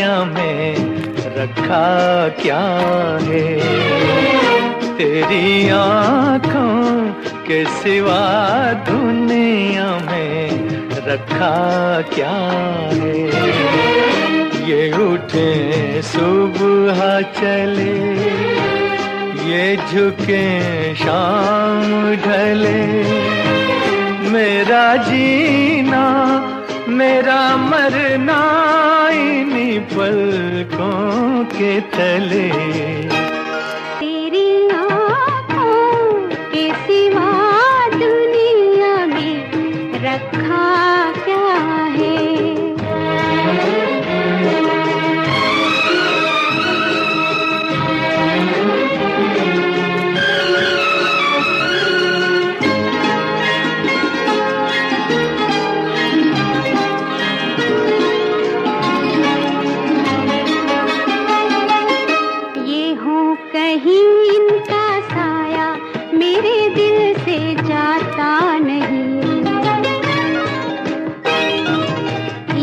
दुनिया में रखा क्या है। तेरी आँखों के सिवा दुनिया में रखा क्या है। ये उठे सुबह चले, ये झुके शाम ढले, मेरा जीना मेरा मरना इन्हीं पलकों के तले। तेरी आँखों के सिवा दुनिया में रखा क्या है। कहीं इनका साया मेरे दिल से जाता नहीं,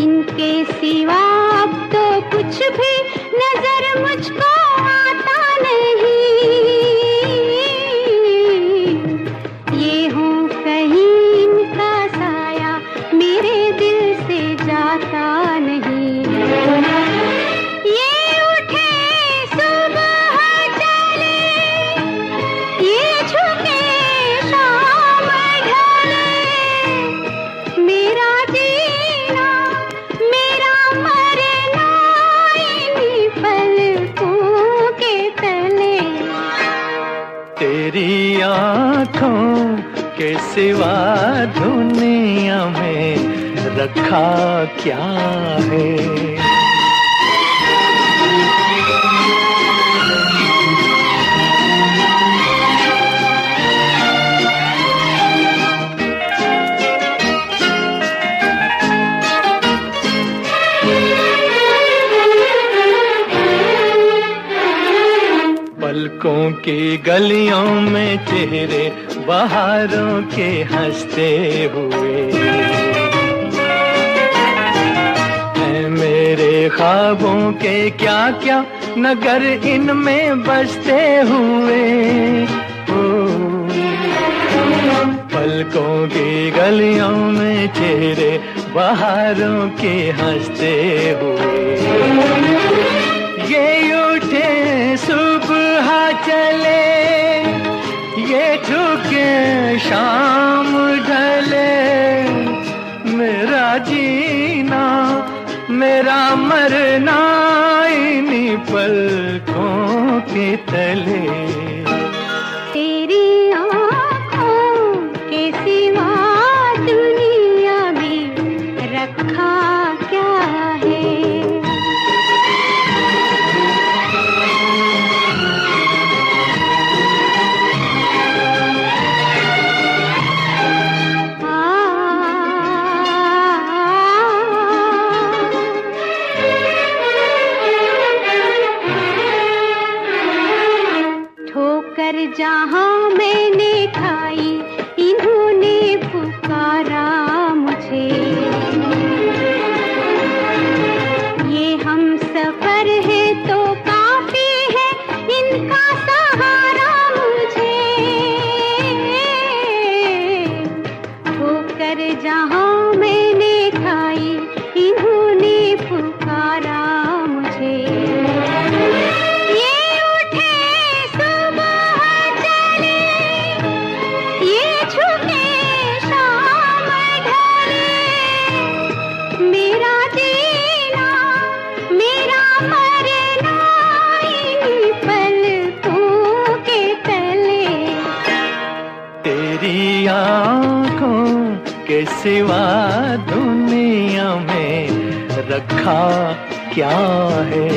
इनके सिवा अब तो कुछ भी नजर मुझको आता नहीं। ये हूँ कहीं इनका साया मेरे दिल से जाता नहीं। तेरी आँखों के सिवा दुनिया में रखा क्या है। पलकों की गलियों में चेहरे बहारों के हंसते हुए हैं मेरे ख्वाबों के क्या क्या नगर इनमें बसते हुए। पलकों की गलियों में चेहरे बहारों के हंसते हुए, ये उठे सुबह चले, ये झुके शाम ढले, मेरा जीना मेरा मरना इन्हीं पलकों के तले। तेरी आँखों के सिवा दुनिया में रखा क्या है। ठोकर जहाँ मैंने खाई इन्होंने पुकारा मुझे, ये हम सफर है तो काफी है इनका सहारा मुझे। ठोकर जहाँ मैंने खाई इन्होंने पुकारा मुझे। तेरी आँखों के सिवा दुनिया में रखा क्या है।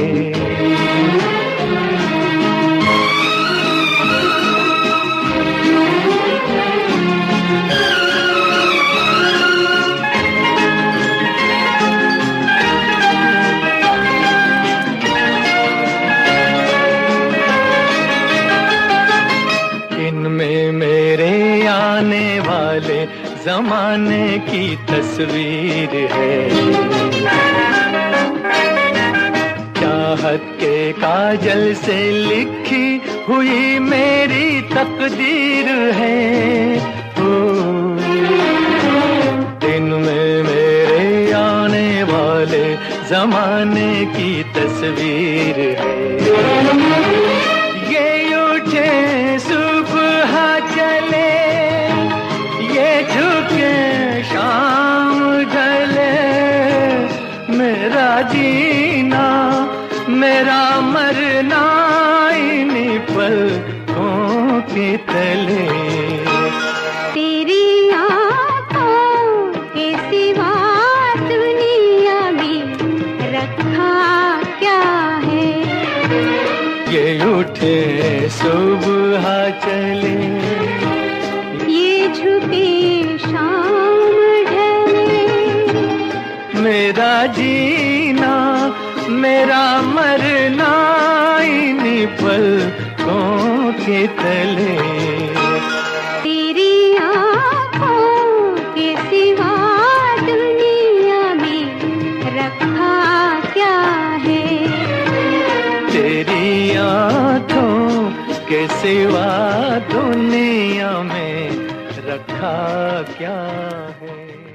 इनमें मेरे आने वाले जमाने की तस्वीर है, चाहत के काजल से लिखी हुई मेरी तकदीर है। ओ दिन में मेरे आने वाले जमाने की तस्वीर है। ये उठे सुबह चले, ये झुके शाम ढले, मेरा जीना मेरा मरना इन्हीं पलकों के तले। तेरी आँखों के सिवा दुनिया में रखा क्या है। ये उठे सुबह चले, ये झुके शाम ढले, मेरा जीना मेरा मरना इन्हीं पलकों के तले। तेरी आँखों के सिवा दुनिया में रखा क्या है। तेरी आँखों के सिवा दुनिया में रखा क्या है।